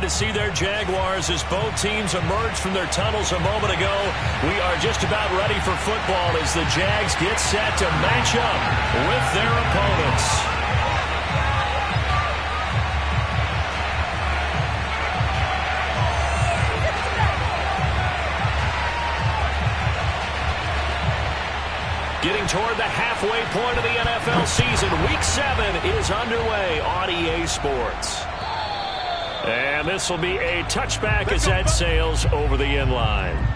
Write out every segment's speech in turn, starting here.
excited to see their Jaguars as both teams emerge from their tunnels a moment ago. We are just about ready for football as the Jags get set to match up with their opponents. Getting toward the halfway point of the NFL season. Week 7 is underway on EA Sports. And this will be a touchback as that sails over the end line.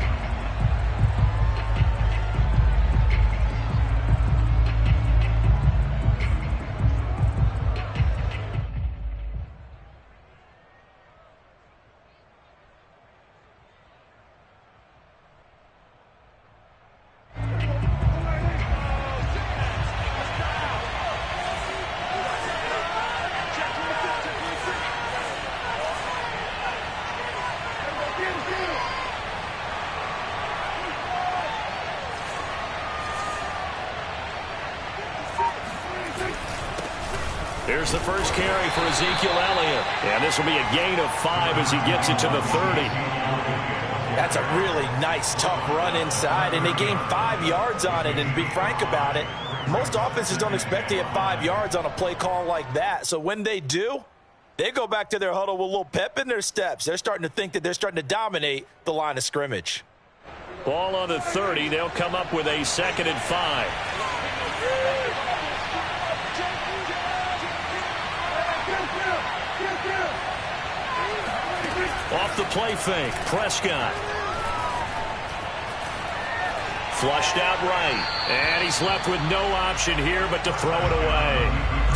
Here's the first carry for Ezekiel Elliott. And this will be a gain of 5 as he gets it to the 30. That's a really nice, tough run inside, and they gained 5 yards on it. And to be frank about it, most offenses don't expect to get 5 yards on a play call like that. So when they do, they go back to their huddle with a little pep in their steps. They're starting to think that they're starting to dominate the line of scrimmage. Ball on the 30. They'll come up with a 2nd and 5. Off the play fake, Prescott. Flushed out right. And he's left with no option here but to throw it away.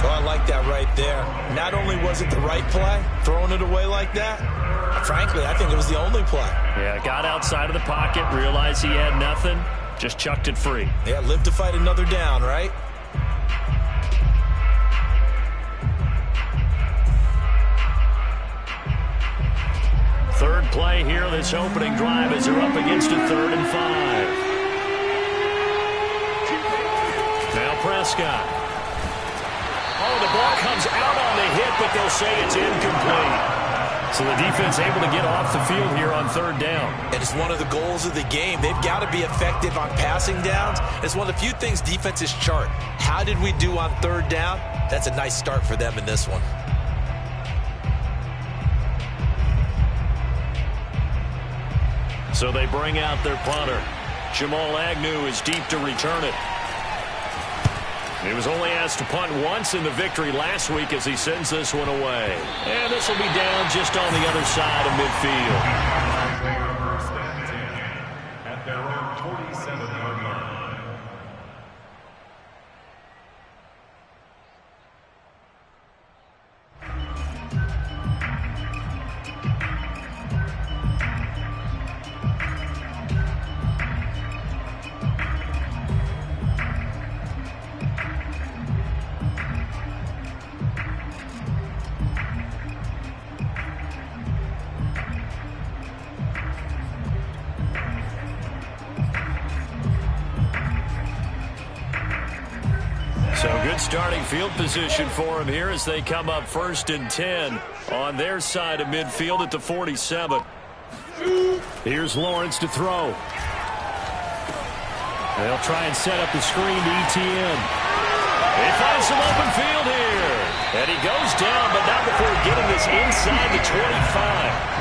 Oh, I like that right there. Not only was it the right play, throwing it away like that, frankly, I think it was the only play. Yeah, got outside of the pocket, realized he had nothing, just chucked it free. Yeah, live to fight another down, right? Third play here, this opening drive as they're up against a 3rd and 5. Now Prescott. Oh, the ball comes out on the hit, but they'll say it's incomplete. So the defense able to get off the field here on 3rd down. And it's one of the goals of the game. They've got to be effective on passing downs. It's one of the few things defenses chart. How did we do on 3rd down? That's a nice start for them in this one. So they bring out their punter. Jamal Agnew is deep to return it. He was only asked to punt once in the victory last week as he sends this one away. And this will be down just on the other side of midfield. At their own 47-yard line. So good starting field position for him here as they come up 1st and 10 on their side of midfield at the 47. Here's Lawrence to throw. They'll try and set up the screen to Etienne. He finds some open field here. And he goes down, but not before getting this inside the 25.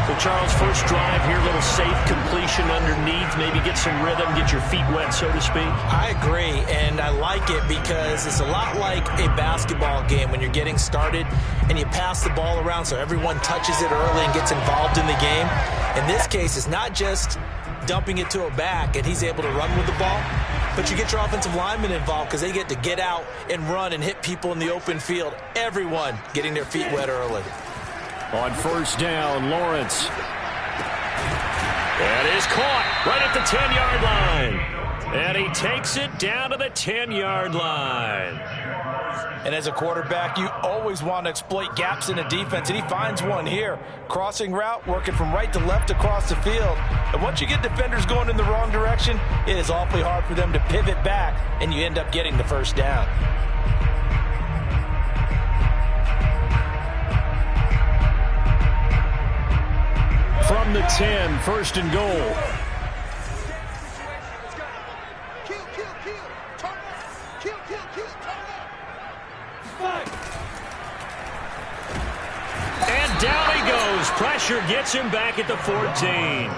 So, Charles, first drive here, a little safe completion underneath, maybe get some rhythm, get your feet wet, so to speak. I agree, and I like it because it's a lot like a basketball game when you're getting started and you pass the ball around so everyone touches it early and gets involved in the game. In this case, it's not just dumping it to a back and he's able to run with the ball, but you get your offensive linemen involved because they get to get out and run and hit people in the open field. Everyone getting their feet wet early. On 1st down, Lawrence. That is caught right at the 10-yard line. And he takes it down to the 10-yard line. And as a quarterback, you always want to exploit gaps in the defense, and he finds one here. Crossing route, working from right to left across the field. And once you get defenders going in the wrong direction, it is awfully hard for them to pivot back, and you end up getting the 1st down. the 10, first and goal. And down he goes. Pressure gets him back at the 14.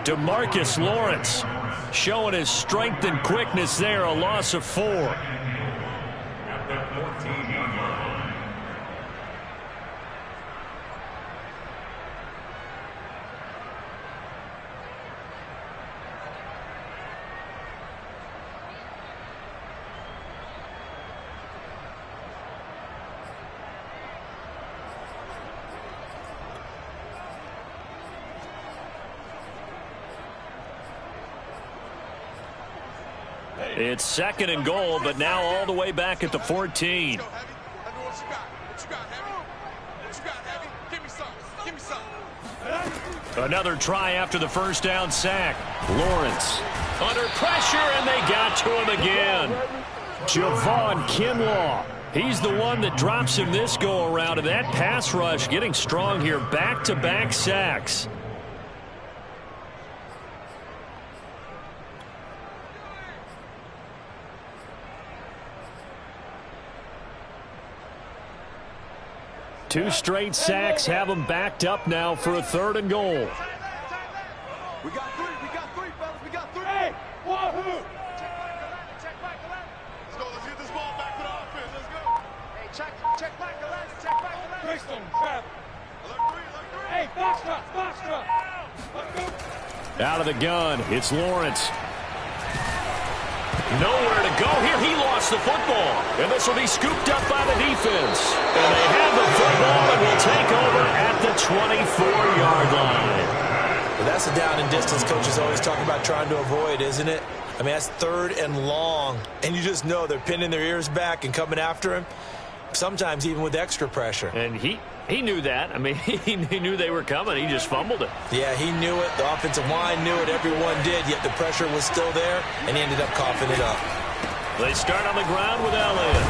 DeMarcus Lawrence showing his strength and quickness there, a loss of 4. At the 14-yard line. It's second and goal, but now all the way back at the 14. Another try after the first down sack. Lawrence under pressure, and they got to him again. Javon Kinlaw. He's the one that drops him this go-around, and that pass rush getting strong here. Back-to-back sacks. Two straight sacks have them backed up now for a third and goal. We got three, fellas, we got three. Hey, wahoo! Check back the left. Let's go, let's get this ball back to the offense, let's go. Hey, check back the left, check back the left. Brixton, trap. Alert three. Hey, Foxtrot. Let's go. Out of the gun, it's Lawrence. Nowhere to go here. He lost the football. And this will be scooped up by the defense. And they have the football and will take over at the 24-yard line. Well, that's the down and distance coaches always talk about trying to avoid, isn't it? I mean, that's third and long. And you just know they're pinning their ears back and coming after him. Sometimes even with extra pressure. And he knew that. I mean, he knew they were coming. He just fumbled it. Yeah, he knew it. The offensive line knew it. Everyone did. Yet the pressure was still there, and he ended up coughing it up. They start on the ground with Elliott.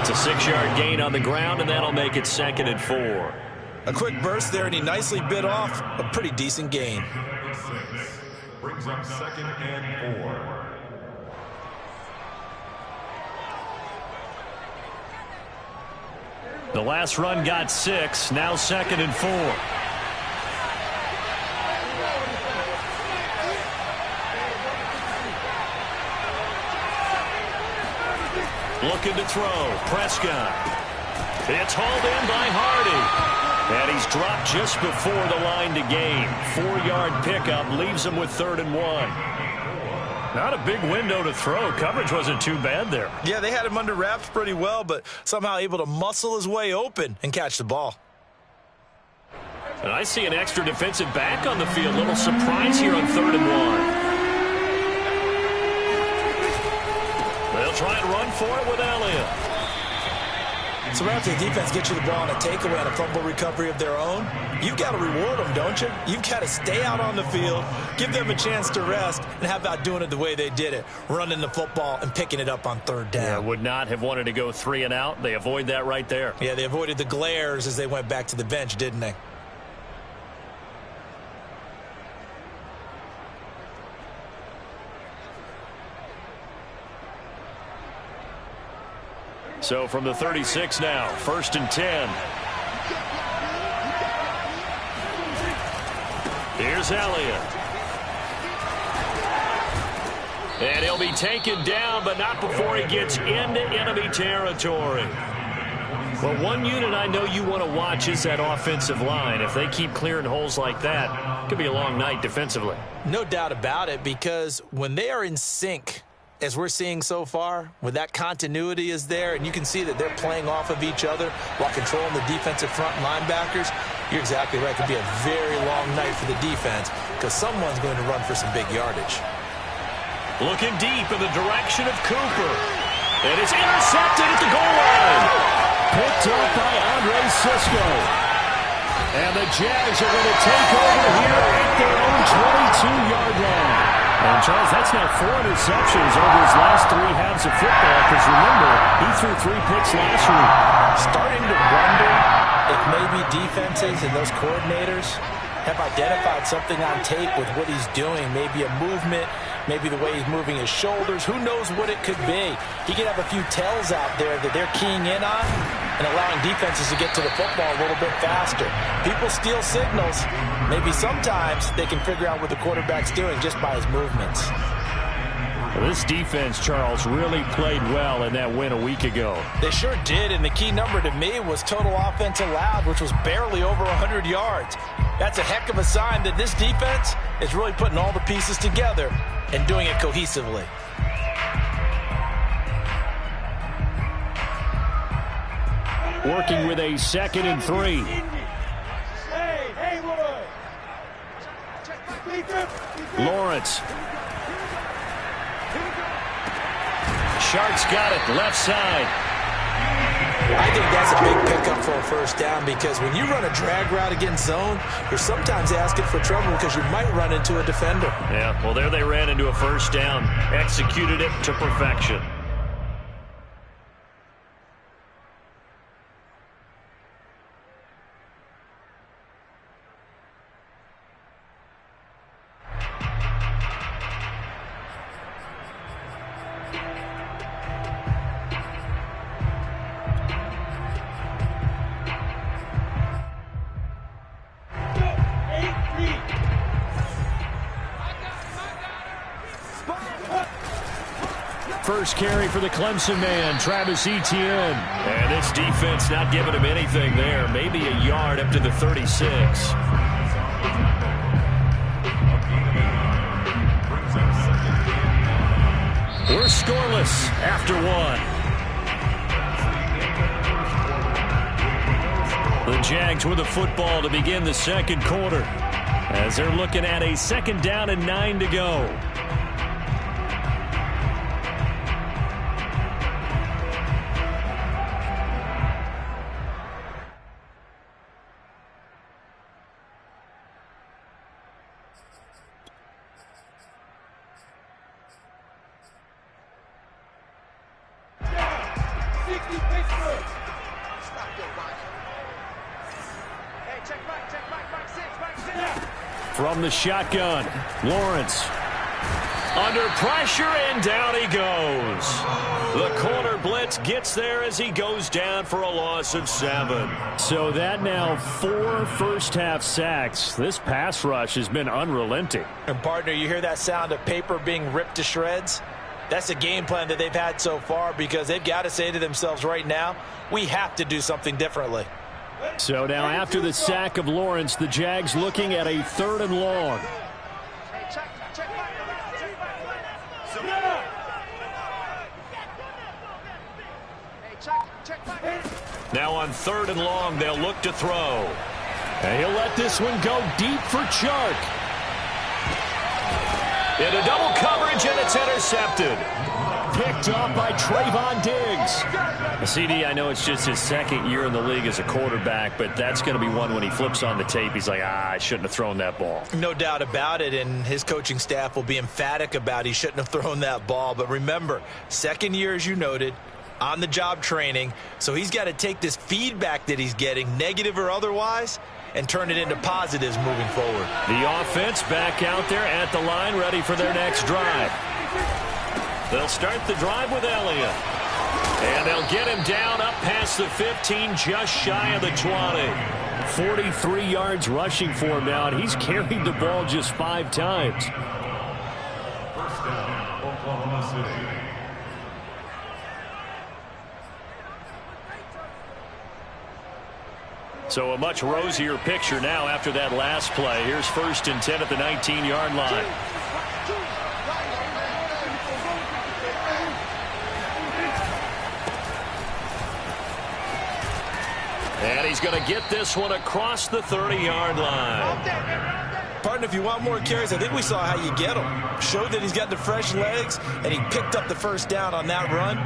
It's a 6-yard gain on the ground, and that'll make it second and 4. A quick burst there, and he nicely bit off a pretty decent gain. Number 6 brings up second and 4. The last run got 6, now second and 4. Looking to throw, Prescott. It's hauled in by Hardy. And he's dropped just before the line to gain. 4-yard pickup leaves him with 3rd and 1. Not a big window to throw. Coverage wasn't too bad there. Yeah, they had him under wraps pretty well, but somehow able to muscle his way open and catch the ball. And I see an extra defensive back on the field. Little surprise here on 3rd and 1. They'll try and run for it with Elliott. So after the defense gets you the ball on a takeaway and a fumble recovery of their own, you've got to reward them, don't you? You've got to stay out on the field, give them a chance to rest, and how about doing it the way they did it, running the football and picking it up on 3rd down. Yeah, would not have wanted to go 3 and out. They avoid that right there. Yeah, they avoided the glares as they went back to the bench, didn't they? So from the 36 now, 1st and 10. Here's Elliott. And he'll be taken down, but not before he gets into enemy territory. Well, one unit I know you want to watch is that offensive line. If they keep clearing holes like that, it could be a long night defensively. No doubt about it, because when they are in sync, as we're seeing so far, when that continuity is there, and you can see that they're playing off of each other while controlling the defensive front linebackers, you're exactly right. It could be a very long night for the defense because someone's going to run for some big yardage. Looking deep in the direction of Cooper. And it's intercepted at the goal line. Picked up by Andre Cisco. And the Jags are going to take over here at their own 22-yard line. And, Charles, that's now 4 interceptions over his last 3 halves of football because, remember, he threw 3 picks last week. Starting to wonder if maybe defenses and those coordinators have identified something on tape with what he's doing, maybe a movement, maybe the way he's moving his shoulders, who knows what it could be. He could have a few tells out there that they're keying in on and allowing defenses to get to the football a little bit faster. People steal signals. Maybe sometimes they can figure out what the quarterback's doing just by his movements. Well, this defense, Charles, really played well in that win a week ago. They sure did, and the key number to me was total offense allowed, which was barely over 100 yards. That's a heck of a sign that this defense is really putting all the pieces together and doing it cohesively. Working with a 2nd and 3. Lawrence. Sharks got it, left side. I think that's a big pickup for a first down, because when you run a drag route against zone, you're sometimes asking for trouble because you might run into a defender. Yeah, well, there they ran into a first down. Executed it to perfection. First carry for the Clemson man, Travis Etienne. And this defense not giving him anything there. Maybe a yard up to the 36. We're scoreless after 1. The Jags with the football to begin the second quarter, as they're looking at a 2nd down and 9 to go. From the shotgun, Lawrence. Under pressure, and down he goes. The corner blitz gets there as he goes down for a loss of 7. So that now 4 first-half sacks. This pass rush has been unrelenting. And, partner, you hear that sound of paper being ripped to shreds? That's a game plan that they've had so far, because they've got to say to themselves right now, we have to do something differently. So now after the sack of Lawrence, the Jags looking at a 3rd and long. Now on 3rd and long, they'll look to throw. And he'll let this one go deep for Chark. Into double coverage, and it's intercepted. Picked off by Trayvon Diggs. CD, I know it's just his 2nd year in the league as a quarterback, but that's going to be one when he flips on the tape, he's like, I shouldn't have thrown that ball. No doubt about it, and his coaching staff will be emphatic about he shouldn't have thrown that ball. But remember, 2nd year, as you noted, on-the-job training, so he's got to take this feedback that he's getting, negative or otherwise, and turn it into positives moving forward. The offense back out there at the line, ready for their next drive. They'll start the drive with Elliott. And they'll get him down up past the 15, just shy of the 20. 43 yards rushing for him now, and he's carried the ball just 5 times. First down, Oklahoma City. So a much rosier picture now after that last play. Here's 1st and 10 at the 19-yard line. And he's going to get this one across the 30-yard line. Partner, if you want more carries, I think we saw how you get them. Showed that he's got the fresh legs, and he picked up the first down on that run.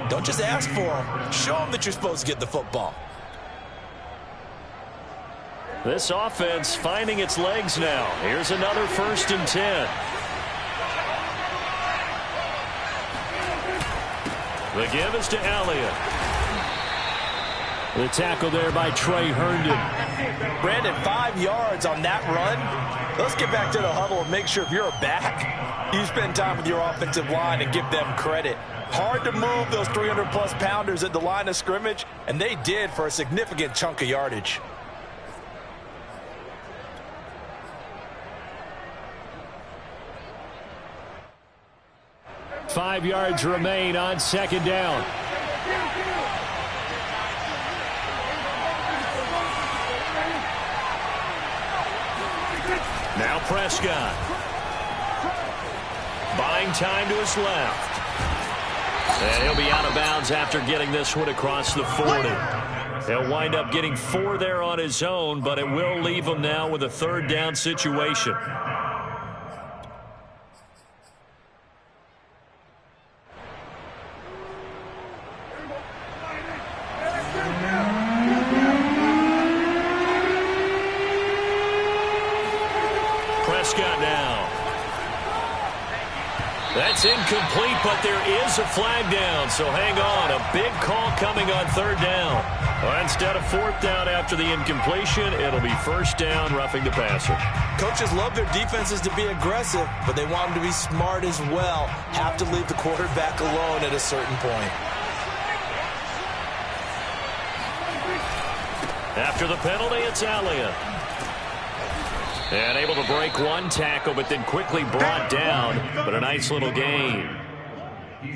Don't just ask for him. Show him that you're supposed to get the football. This offense finding its legs now. Here's another 1st and 10. The give is to Elliott. The tackle there by Trey Herndon. Brandon, 5 yards on that run. Let's get back to the huddle and make sure if you're a back, you spend time with your offensive line and give them credit. Hard to move those 300-plus pounders at the line of scrimmage, and they did for a significant chunk of yardage. Five yards remain on second down. Now Prescott. Buying time to his left. And he'll be out of bounds after getting this one across the 40. He'll wind up getting 4 there on his own, but it will leave him now with a third down situation. Prescott now. That's incomplete, but there is a flag down, so hang on. A big call coming on third down. Well, instead of fourth down after the incompletion, it'll be first down, roughing the passer. Coaches love their defenses to be aggressive, but they want them to be smart as well. Have to leave the quarterback alone at a certain point. After the penalty, it's Elliott. And able to break one tackle, but then quickly brought down. But a nice little gain.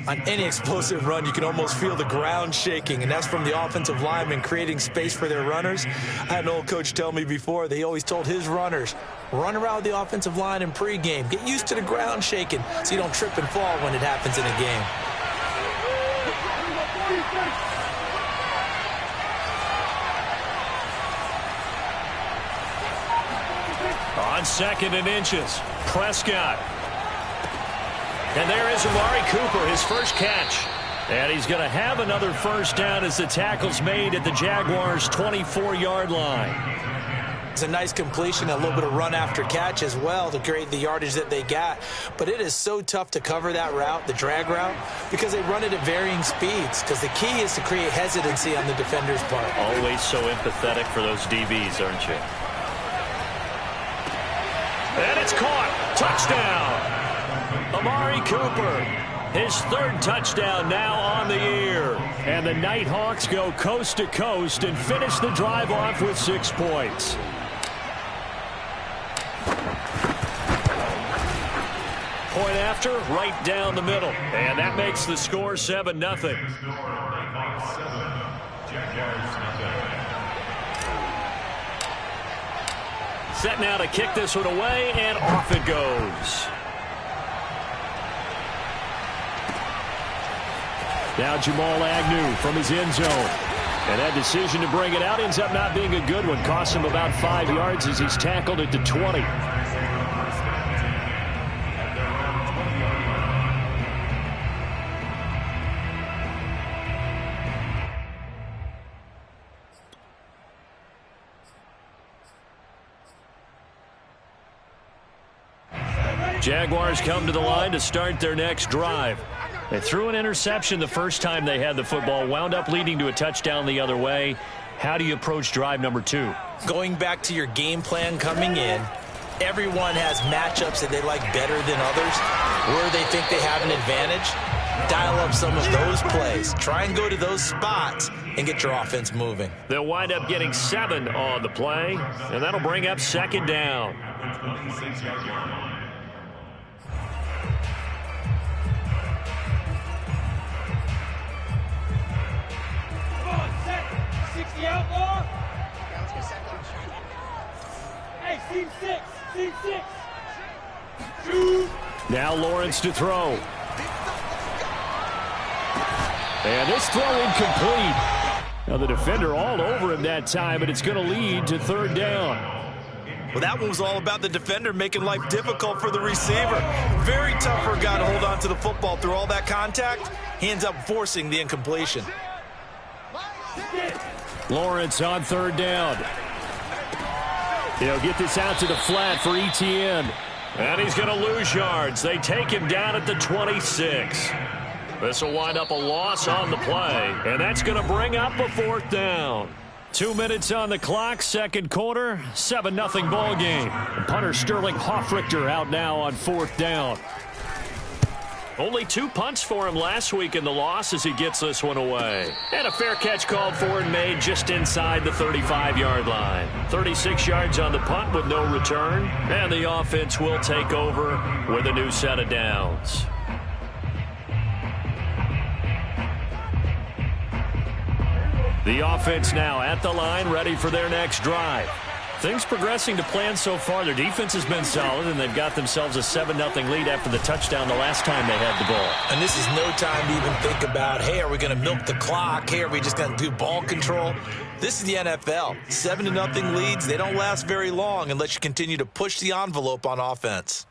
On any explosive run, you can almost feel the ground shaking, and that's from the offensive linemen creating space for their runners. I had an old coach tell me before, they always told his runners, run around the offensive line in pregame. Get used to the ground shaking so you don't trip and fall when it happens in a game. On second and inches, Prescott. And there is Amari Cooper, his first catch. And he's going to have another first down as the tackle's made at the Jaguars' 24-yard line. It's a nice completion, a little bit of run after catch as well to create the yardage that they got. But it is so tough to cover that route, the drag route, because they run it at varying speeds. Because the key is to create hesitancy on the defender's part. Always so empathetic for those DBs, aren't you? And it's caught. Touchdown. Amari Cooper, his third touchdown now on the year. And the Nighthawks go coast to coast and finish the drive off with 6 points. Point after, right down the middle. And that makes the score 7-0. Set now to kick this one away, and off it goes. Now Jamal Agnew from his end zone. And that decision to bring it out ends up not being a good one. Costs him about 5 yards as he's tackled at the 20. Jaguars come to the line to start their next drive. They threw an interception the first time they had the football, wound up leading to a touchdown the other way. How do you approach drive number 2? Going back to your game plan coming in, everyone has matchups that they like better than others, where they think they have an advantage. Dial up some of those plays. Try and go to those spots and get your offense moving. They'll wind up getting 7 on the play, and that'll bring up second down. Outlaw. Hey, team 6. Team 6. Shoot. Now Lawrence to throw. And this throw incomplete. Now the defender all over him that time, but it's going to lead to third down. Well, that one was all about the defender making life difficult for the receiver. Very tough for a guy to hold on to the football through all that contact. He ends up forcing the incompletion. Lawrence on third down. He'll get this out to the flat for Etienne. And he's going to lose yards. They take him down at the 26. This will wind up a loss on the play, and that's going to bring up a 4th down. 2 minutes on the clock, second quarter, 7-0 ball game. Punter Sterling Hoffrichter out now on 4th down. Only 2 punts for him last week in the loss as he gets this one away. And a fair catch called for and made just inside the 35-yard line. 36 yards on the punt with no return. And the offense will take over with a new set of downs. The offense now at the line, ready for their next drive. Things progressing to plan so far. Their defense has been solid, and they've got themselves a 7-0 lead after the touchdown the last time they had the ball. And this is no time to even think about, hey, are we going to milk the clock? Hey, are we just going to do ball control? This is the NFL. 7-0 leads, they don't last very long unless you continue to push the envelope on offense.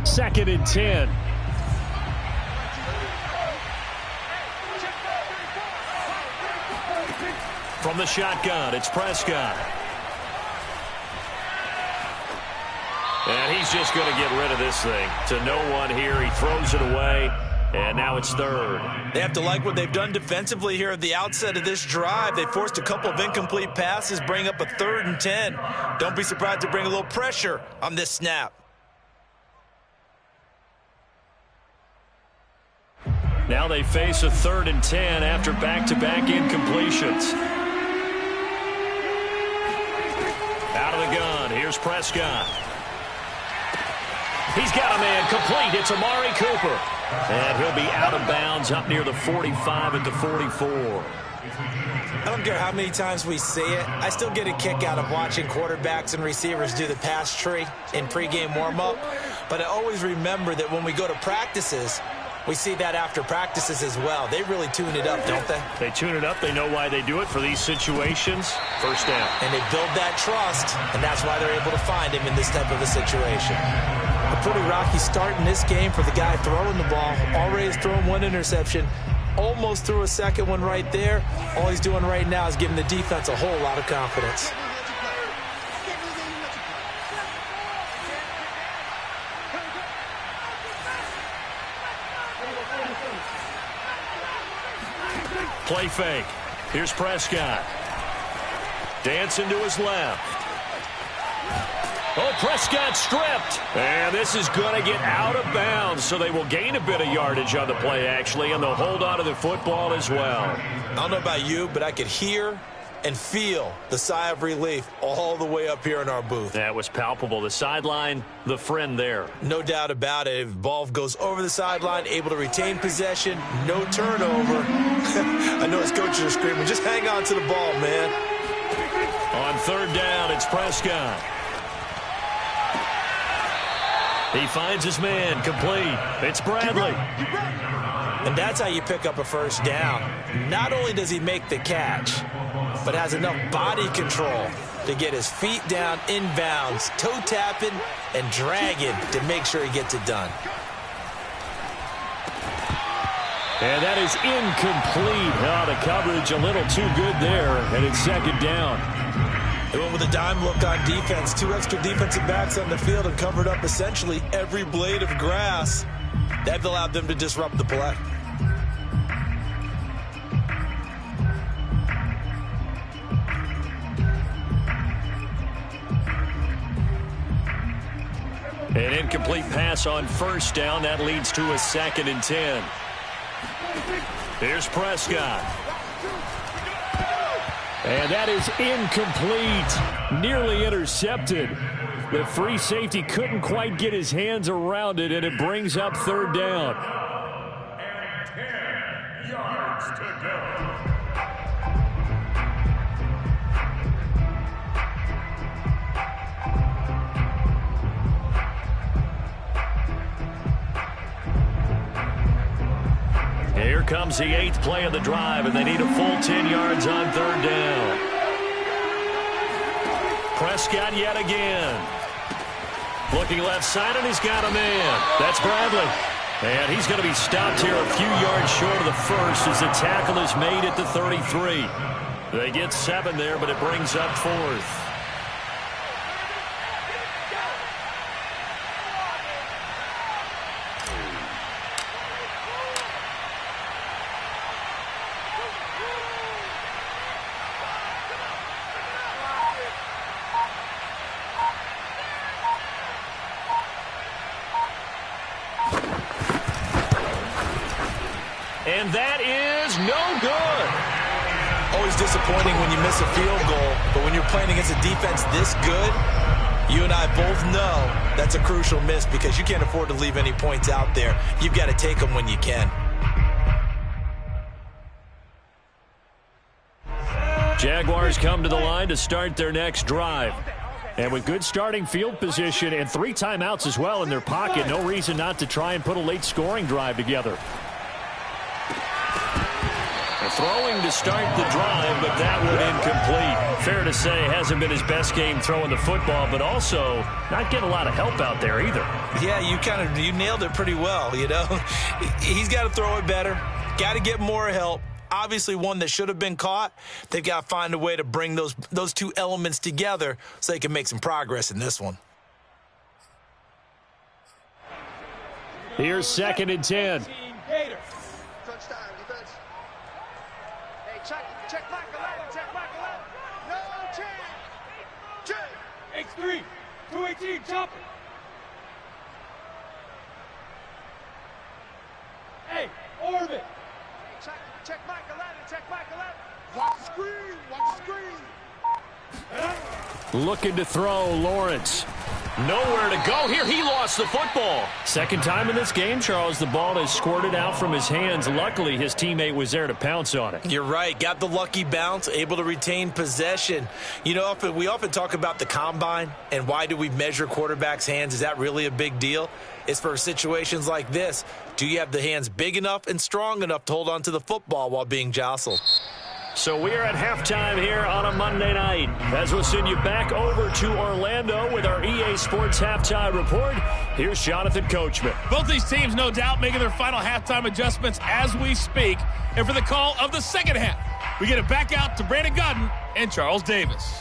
2nd and 10. From the shotgun, it's Prescott. And he's just going to get rid of this thing. To no one here, he throws it away, and now it's 3rd. They have to like what they've done defensively here at the outset of this drive. They forced a couple of incomplete passes, bring up a 3rd and 10. Don't be surprised to bring a little pressure on this snap. Now they face a 3rd and 10 after back-to-back incompletions. Out of the gun, here's Prescott. He's got a man complete. It's Amari Cooper. And he'll be out of bounds up near the 45 at the 44. I don't care how many times we say it, I still get a kick out of watching quarterbacks and receivers do the pass tree in pregame warm-up. But I always remember that when we go to practices, we see that after practices as well. They really tune it up, don't they? They tune it up. They know why they do it for these situations. 1st down. And they build that trust, and that's why they're able to find him in this type of a situation. A pretty rocky start in this game for the guy throwing the ball. Already has thrown 1 interception. Almost threw a 2nd one right there. All he's doing right now is giving the defense a whole lot of confidence. Play fake. Here's Prescott. Dancing to his left. Oh, Prescott stripped. And this is going to get out of bounds, so they will gain a bit of yardage on the play, actually, and they'll hold on to the football as well. I don't know about you, but I could hear and feel the sigh of relief all the way up here in our booth. That was palpable. The sideline, the friend there. No doubt about it. If the ball goes over the sideline, able to retain possession, no turnover. I know his coaches are screaming, just hang on to the ball, man. On 3rd down, it's Prescott. He finds his man, complete. It's Bradley. And that's how you pick up a 1st down. Not only does he make the catch, but has enough body control to get his feet down inbounds, toe tapping and dragging to make sure he gets it done. And that is incomplete. Oh, the coverage a little too good there, and it's 2nd down. They went with a dime look on defense. 2 extra defensive backs on the field and covered up essentially every blade of grass. That allowed them to disrupt the play. An incomplete pass on 1st down. That leads to a 2nd and 10. Here's Prescott. And that is incomplete. Nearly intercepted. The free safety couldn't quite get his hands around it, and it brings up 3rd down. And 10 yards to go. Here comes the 8th play of the drive, and they need a full 10 yards on 3rd down. Prescott yet again. Looking left side, and he's got a man. That's Bradley. And he's going to be stopped here a few yards short of the 1st as the tackle is made at the 33. They get 7 there, but it brings up 4th. And that is no good. Always disappointing when you miss a field goal, but when you're playing against a defense this good, you and I both know that's a crucial miss because you can't afford to leave any points out there. You've got to take them when you can. Jaguars come to the line to start their next drive. And with good starting field position and 3 timeouts as well in their pocket, no reason not to try and put a late scoring drive together. Throwing to start the drive, but that one incomplete. Fair to say, hasn't been his best game throwing the football, but also not getting a lot of help out there either. Yeah, you nailed it pretty well, you know. He's got to throw it better, got to get more help. Obviously one that should have been caught. They've got to find a way to bring those two elements together so they can make some progress in this one. Here's 2nd and 10. Touchdown, defense. Hey, check back 11, check back 11. No chance. Check. X3, 218, chopper. Hey, orbit. Check back 11, check back 11. Watch the screen, watch the screen. Looking to throw, Lawrence. Nowhere to go here. He lost the football. Second time in this game, Charles, the ball has squirted out from his hands. Luckily, his teammate was there to pounce on it. You're right. Got the lucky bounce, able to retain possession. You know, we often talk about the combine and why do we measure quarterbacks' hands. Is that really a big deal? It's for situations like this. Do you have the hands big enough and strong enough to hold on to the football while being jostled? So we're at halftime here on a Monday night. As we'll send you back over to Orlando with our EA Sports Halftime Report, here's Jonathan Coachman. Both these teams, no doubt, making their final halftime adjustments as we speak. And for the call of the second half, we get it back out to Brandon Gaudin and Charles Davis.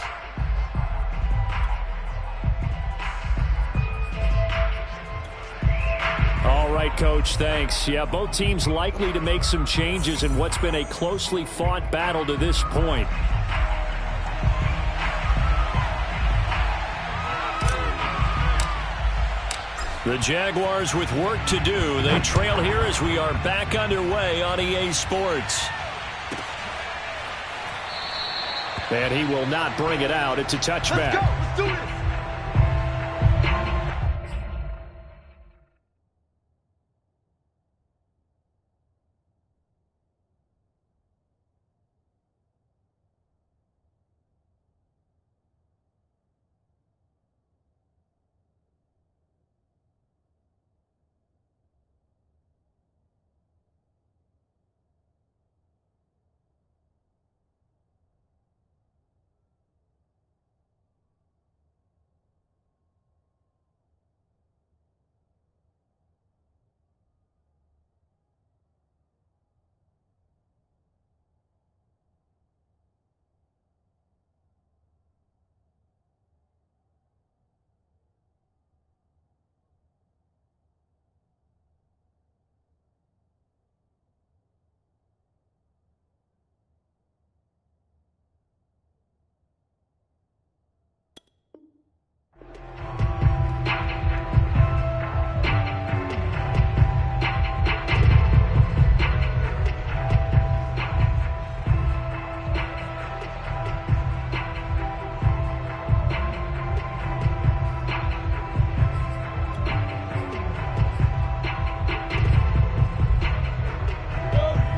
All right, Coach, thanks. Yeah, both teams likely to make some changes in what's been a closely fought battle to this point. The Jaguars with work to do. They trail here as we are back underway on EA Sports. And he will not bring it out. It's a touchback. Let's go, let's do it.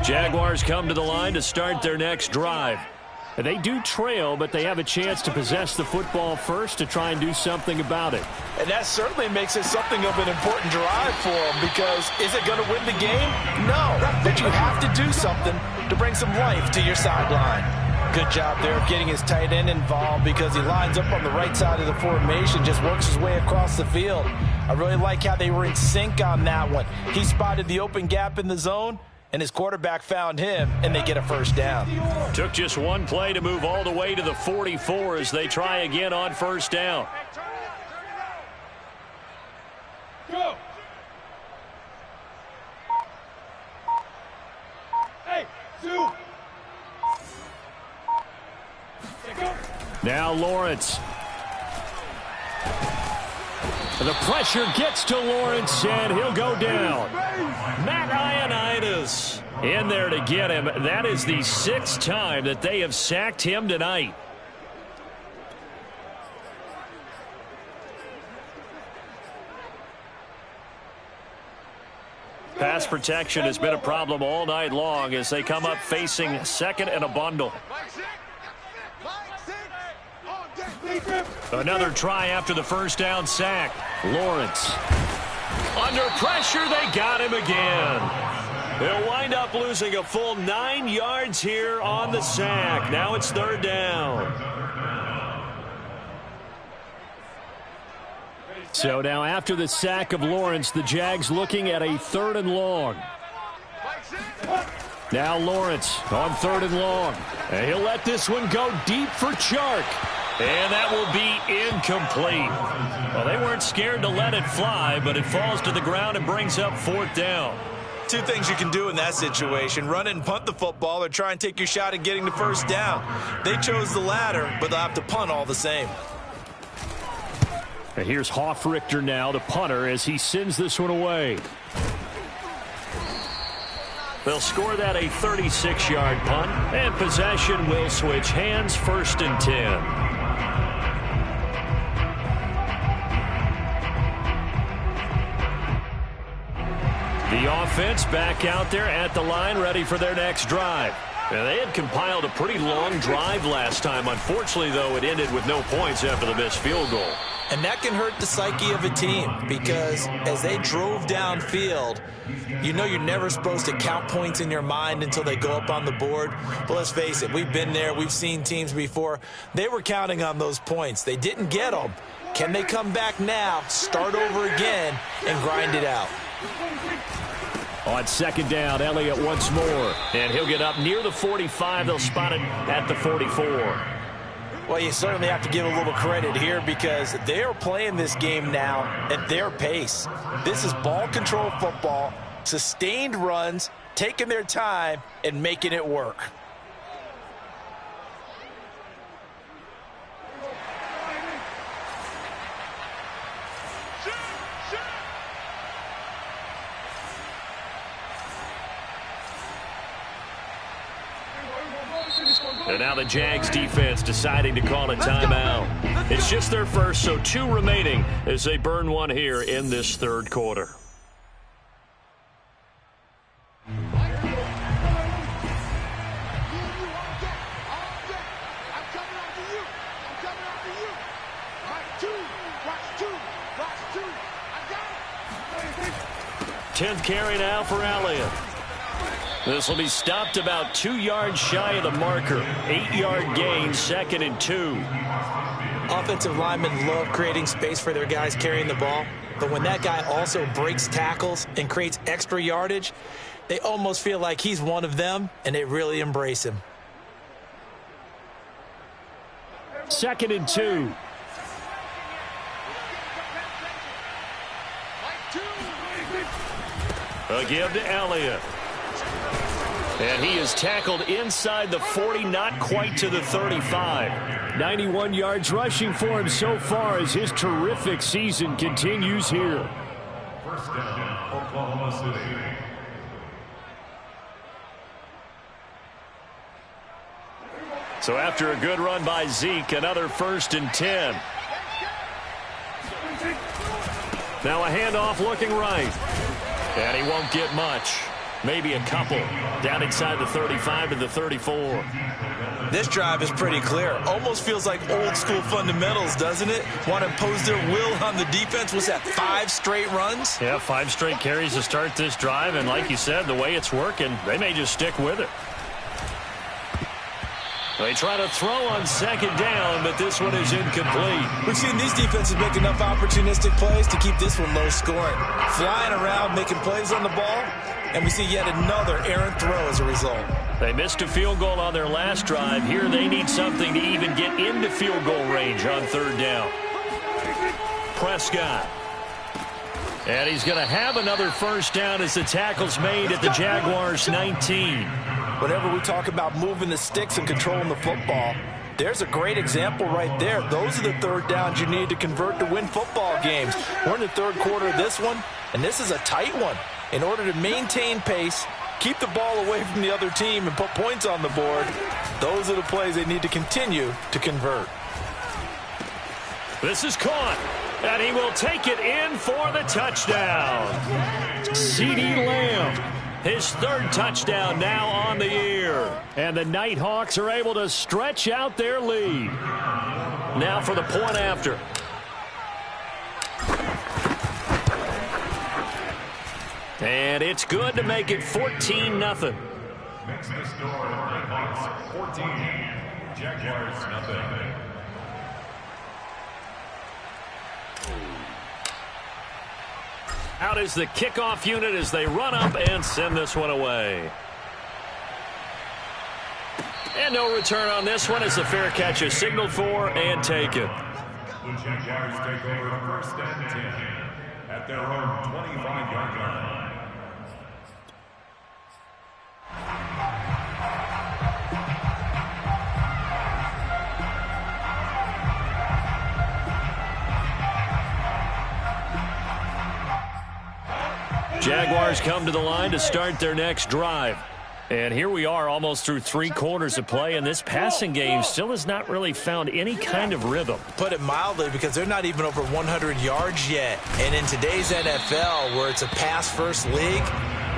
Jaguars come to the line to start their next drive. They do trail, but they have a chance to possess the football first to try and do something about it. And that certainly makes it something of an important drive for them because is it going to win the game? No, but you have to do something to bring some life to your sideline. Good job there of getting his tight end involved because he lines up on the right side of the formation, just works his way across the field. I really like how they were in sync on that one. He spotted the open gap in the zone, and his quarterback found him, and they get a first down. Took just one play to move all the way to the 44 as they try again on first down. Go. Hey, Sue. Go. Now Lawrence. The pressure gets to Lawrence, and he'll go down. Matt Ioannidis in there to get him. That is the 6th time that they have sacked him tonight. Pass protection has been a problem all night long as they come up facing second and a bundle. Another try after the first down sack. Lawrence. Under pressure, they got him again. They'll wind up losing a full 9 yards here on the sack. Now it's 3rd down. So now after the sack of Lawrence, the Jags looking at a 3rd and long. Now Lawrence on 3rd and long. And he'll let this one go deep for Chark. And that will be incomplete. Well, they weren't scared to let it fly, but it falls to the ground and brings up 4th down. 2 things you can do in that situation: run it and punt the football, or try and take your shot at getting the 1st down. They chose the latter, but they'll have to punt all the same. And here's Hofrichter now, the punter, as he sends this one away. They'll score that a 36-yard punt, and possession will switch hands, 1st and 10. The offense back out there at the line, ready for their next drive. And they had compiled a pretty long drive last time. Unfortunately, though, it ended with no points after the missed field goal. And that can hurt the psyche of a team, because as they drove downfield, you know you're never supposed to count points in your mind until they go up on the board. But let's face it, we've been there. We've seen teams before. They were counting on those points. They didn't get them. Can they come back now, start over again, and grind it out? On 2nd down, Elliott once more. And he'll get up near the 45. They'll spot it at the 44. Well, you certainly have to give a little credit here, because they are playing this game now at their pace. This is ball control football, sustained runs, taking their time, and making it work. And now the Jags defense deciding to call a timeout. It's just their first, so 2 remaining as they burn one here in this 3rd quarter. Tenth carry now for Elliott. This will be stopped about 2 yards shy of the marker. 8-yard gain, 2nd and 2. Offensive linemen love creating space for their guys carrying the ball, but when that guy also breaks tackles and creates extra yardage, they almost feel like he's one of them, and they really embrace him. 2nd and 2. A give to Elliott. And he is tackled inside the 40, not quite to the 35. 91 yards rushing for him so far as his terrific season continues here. 1st down, Oklahoma City. So after a good run by Zeke, another 1st and 10. Now a handoff looking right. And he won't get much. Maybe a couple. Down inside the 35 to the 34. This drive is pretty clear. Almost feels like old school fundamentals, doesn't it? Want to impose their will on the defense. Was that 5 straight runs? Yeah, 5 straight carries to start this drive. And like you said, the way it's working, they may just stick with it. They try to throw on 2nd down, but this one is incomplete. We've seen these defenses make enough opportunistic plays to keep this one low scoring. Flying around, making plays on the ball, and we see yet another errant throw as a result. They missed a field goal on their last drive. Here they need something to even get into field goal range on 3rd down. Prescott. And he's going to have another 1st down as the tackle's made at the Jaguars' 19. Whenever we talk about moving the sticks and controlling the football, There's a great example right there. Those are the third downs you need to convert to win football games. We're in the third quarter of this one, and this is a tight one. In order to maintain pace, keep the ball away from the other team, and put points on the board, those are the plays they need to continue to convert. This is caught, and he will take it in for the touchdown. CeeDee Lamb, his third touchdown now on the year. And the Nighthawks are able to stretch out their lead. Now for the point after. And it's good to make it 14-0. Makes the score Nighthawks 14, Jaguars nothing. Out is the kickoff unit as they run up and send this one away. And no return on this one as the fair catch is signaled for and taken. The Jaguars take over first and 10 at their own 25-yard line. Jaguars come to the line to start their next drive. And here we are almost through 3 quarters of play, and this passing game still has not really found any kind of rhythm. Put it mildly, because they're not even over 100 yards yet. And in today's NFL, where it's a pass-first league,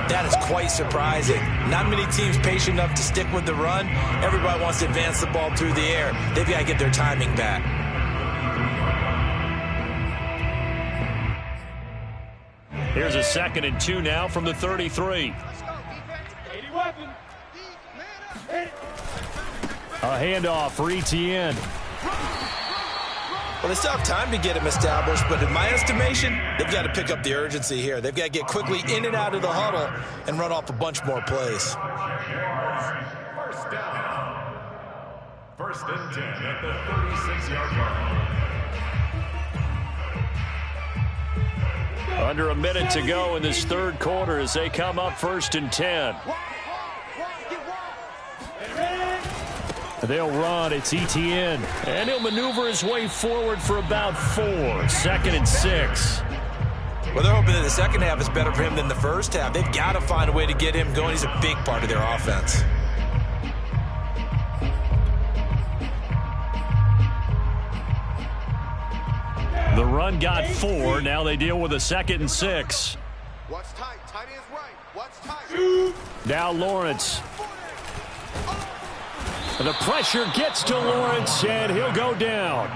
that is quite surprising. Not many teams patient enough to stick with the run. Everybody wants to advance the ball through the air. They've got to get their timing back. Here's a 2nd and 2 now from the 33. A handoff for Etienne. Well, they still have time to get him established, but in my estimation, they've got to pick up the urgency here. They've got to get quickly in and out of the huddle and run off a bunch more plays. First down. First and 10 at the 36-yard line. Under a minute to go in this third quarter as they come up 1st and 10. They'll run. It's Etienne. And he'll maneuver his way forward for about 4. 2nd and 6. Well, they're hoping that the second half is better for him than the first half. They've got to find a way to get him going. He's a big part of their offense. The run got 4. Now they deal with a 2nd and 6. What's tight? Tight is right. What's tight? Now Lawrence. The pressure gets to Lawrence, and he'll go down.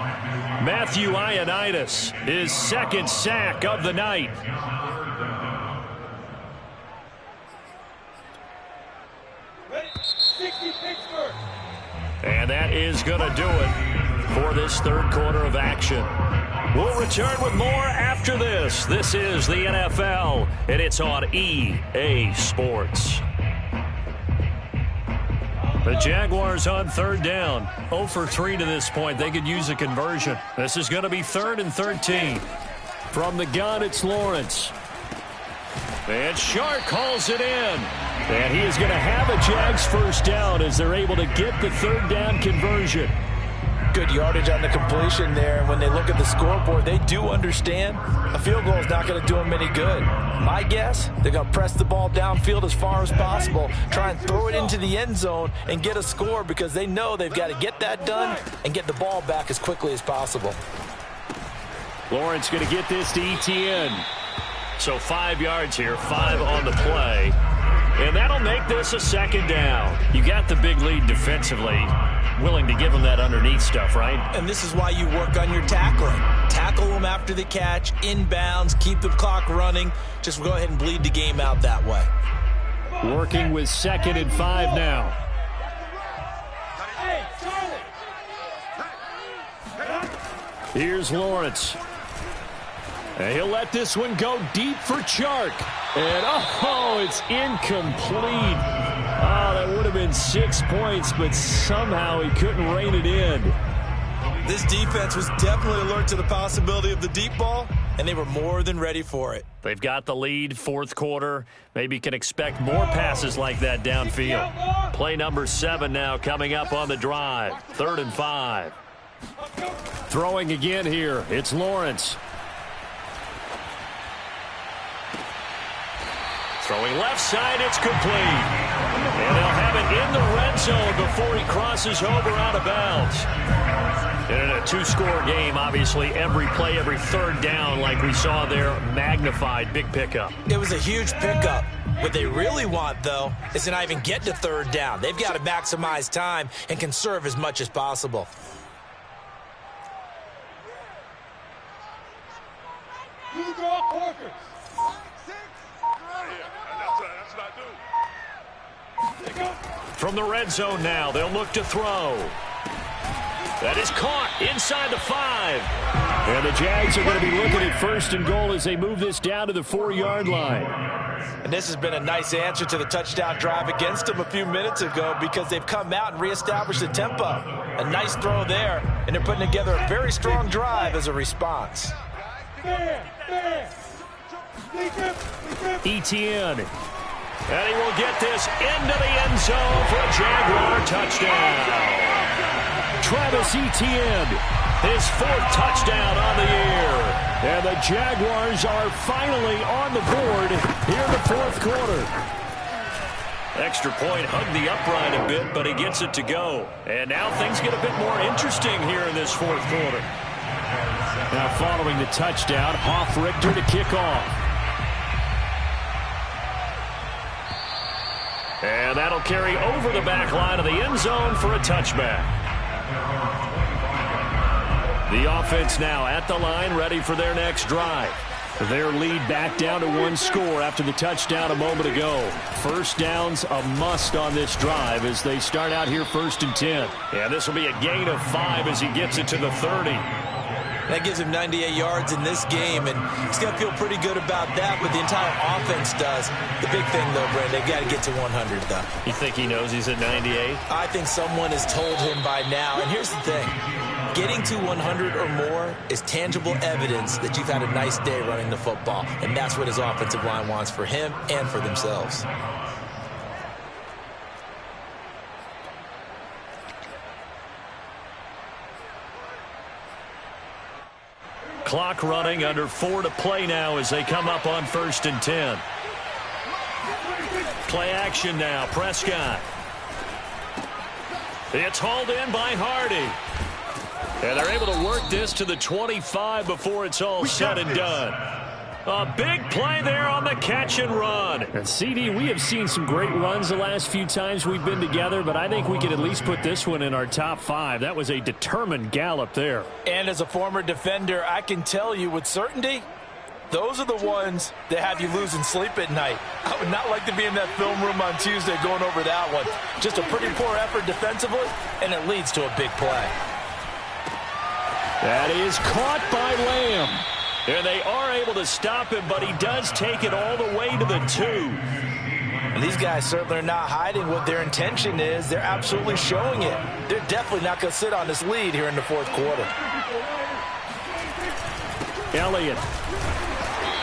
Matthew Ioannidis, his 2nd sack of the night. And that is going to do it for this third quarter of action. We'll return with more after this. This is the NFL, and it's on EA Sports. The Jaguars on 3rd down. 0 for 3 to this point. They could use a conversion. This is going to be 3rd and 13. From the gun, it's Lawrence. And Shark calls it in. And he is going to have a Jags first down as they're able to get the 3rd down conversion. Good yardage on the completion there. When they look at the scoreboard, they do understand a field goal is not going to do them any good. My guess, they're going to press the ball downfield as far as possible, try and throw it into the end zone and get a score, because they know they've got to get that done and get the ball back as quickly as possible. Lawrence going to get this to Etienne. So 5 yards here, 5 on the play. And that'll make this a 2nd down. You got the big lead defensively. Willing to give them that underneath stuff, right? And this is why you work on your tackling. Tackle them after the catch, inbounds, keep the clock running. Just go ahead and bleed the game out that way. Working with 2nd and 5 now. Here's Lawrence. And he'll let this one go deep for Chark. And, oh, it's incomplete. Oh, that would have been 6 points, but somehow he couldn't rein it in. This defense was definitely alert to the possibility of the deep ball, and they were more than ready for it. They've got the lead, fourth quarter. Maybe can expect more passes like that downfield. Play number 7 now coming up on the drive. 3rd and 5. Throwing again here. It's Lawrence. Throwing left side, it's complete. And they'll have it in the red zone before he crosses over out of bounds. And in a 2-score game, obviously, every play, every 3rd down, like we saw there, magnified, big pickup. It was a huge pickup. What they really want, though, is to not even get to 3rd down. They've got to maximize time and conserve as much as possible. You draw Parker. From the red zone now, they'll look to throw. That is caught inside the 5. And the Jags are going to be looking at 1st and goal as they move this down to the 4-yard line. And this has been a nice answer to the touchdown drive against them a few minutes ago because they've come out and reestablished the tempo. A nice throw there, and they're putting together a very strong drive as a response. Etienne. And he will get this into the end zone for a Jaguar touchdown. Travis Etienne, his 4th touchdown on the year. And the Jaguars are finally on the board here in the 4th quarter. Extra point hugged the upright a bit, but he gets it to go. And now things get a bit more interesting here in this 4th quarter. Now following the touchdown, Hoff-Richter to kick off. And that'll carry over the back line of the end zone for a touchback. The offense now at the line, ready for their next drive. Their lead back down to 1 score after the touchdown a moment ago. 1st down's a must on this drive as they start out here 1st and 10. Yeah, this will be a gain of 5 as he gets it to the 30. That gives him 98 yards in this game, and he's going to feel pretty good about that, but the entire offense does. The big thing, though, Brent, they've got to get to 100, though. You think he knows he's at 98? I think someone has told him by now, and here's the thing. Getting to 100 or more is tangible evidence that you've had a nice day running the football, and that's what his offensive line wants for him and for themselves. Clock running, under 4 to play now as they come up on 1st and 10. Play action now, Prescott. It's hauled in by Hardy. And they're able to work this to the 25 before it's all said and done. A big play there on the catch and run. And CD, we have seen some great runs the last few times we've been together, but I think we could at least put this one in our top 5. That was a determined gallop there. And as a former defender, I can tell you with certainty, those are the ones that have you losing sleep at night. I would not like to be in that film room on Tuesday going over that one. Just a pretty poor effort defensively, and it leads to a big play. That is caught by Lamb. And they are able to stop him, but he does take it all the way to the 2. And these guys certainly are not hiding what their intention is. They're absolutely showing it. They're definitely not going to sit on this lead here in the 4th quarter. Elliott.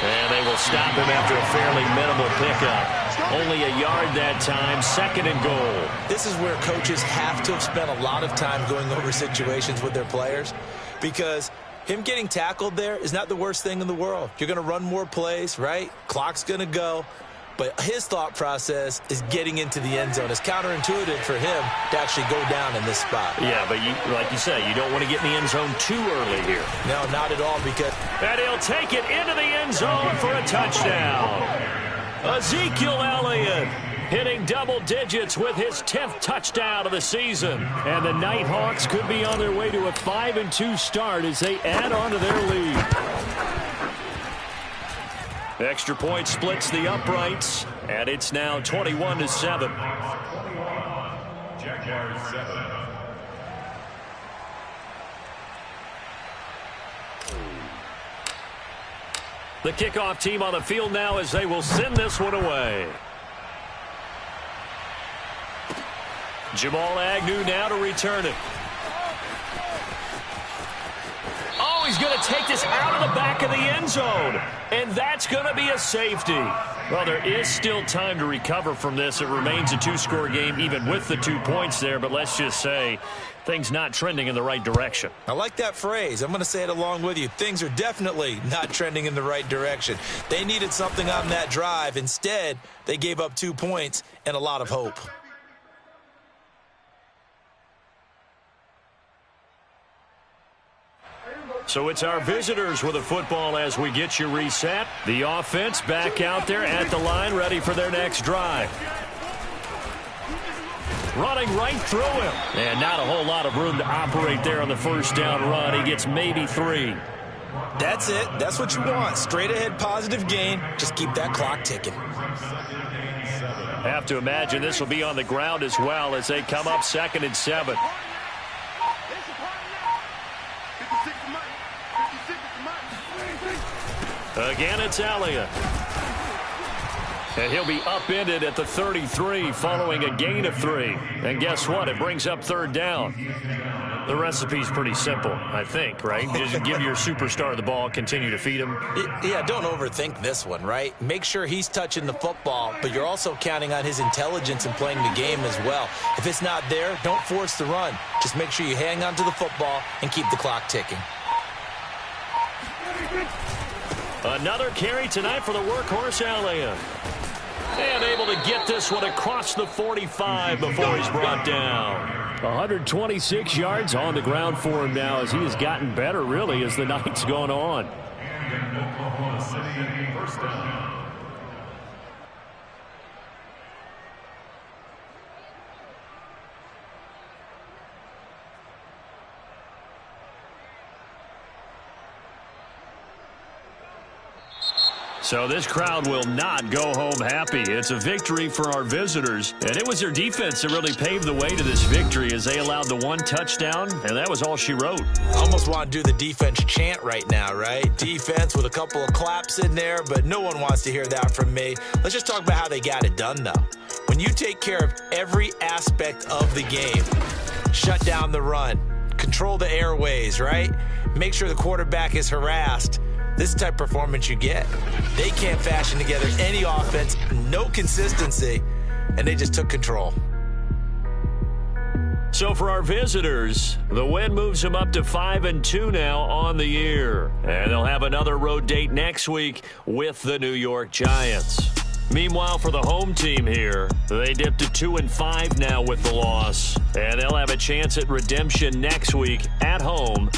And they will stop him after a fairly minimal pickup. Only a yard that time, 2nd and goal. This is where coaches have to have spent a lot of time going over situations with their players, because him getting tackled there is not the worst thing in the world. You're going to run more plays, right? Clock's going to go. But his thought process is getting into the end zone. It's counterintuitive for him to actually go down in this spot. Yeah, but like you say, you don't want to get in the end zone too early here. No, not at all, because... And he'll take it into the end zone for a touchdown. Ezekiel Elliott hitting double digits with his 10th touchdown of the season. And the Nighthawks could be on their way to a 5-2 start as they add on to their lead. Extra point splits the uprights, and it's now 21-7. Jaguars 7. The kickoff team on the field now as they will send this one away. Jamal Agnew now to return it. Oh, he's going to to take this out of the back of the end zone. And that's going to be a safety. Well, there is still time to recover from this. It remains a 2-score game even with the 2 points there. But let's just say things not trending in the right direction. I like that phrase. I'm going to say it along with you. Things are definitely not trending in the right direction. They needed something on that drive. Instead, they gave up 2 points and a lot of hope. So it's our visitors with the football as we get you reset. The offense back out there at the line, ready for their next drive. Running right through him. And not a whole lot of room to operate there on the first down run. He gets maybe 3. That's it. That's what you want. Straight ahead positive gain. Just keep that clock ticking. Have to imagine this will be on the ground as well as they come up 2nd and 7. Again, it's Elliott. And he'll be upended at the 33 following a gain of 3. And guess what? It brings up 3rd down. The recipe's pretty simple, I think, right? Just give your superstar the ball, continue to feed him. Yeah, don't overthink this one, right? Make sure he's touching the football, but you're also counting on his intelligence in playing the game as well. If it's not there, don't force the run. Just make sure you hang on to the football and keep the clock ticking. Another carry tonight for the workhorse, Elliott. And able to get this one across the 45 before he's brought down. 126 yards on the ground for him now as he has gotten better, really, as the night's gone on. Oklahoma City, first down. So this crowd will not go home happy. It's a victory for our visitors. And it was their defense that really paved the way to this victory as they allowed the 1 touchdown, and that was all she wrote. I almost want to do the defense chant right now, right? Defense with a couple of claps in there, but no one wants to hear that from me. Let's just talk about how they got it done, though. When you take care of every aspect of the game, shut down the run, control the airways, right? Make sure the quarterback is harassed. This type of performance you get. They can't fashion together any offense, no consistency, and they just took control. So for our visitors, the win moves them up to 5-2 now on the year. And they'll have another road date next week with the New York Giants. Meanwhile, for the home team here, they dipped to 2-5 now with the loss. And they'll have a chance at redemption next week at home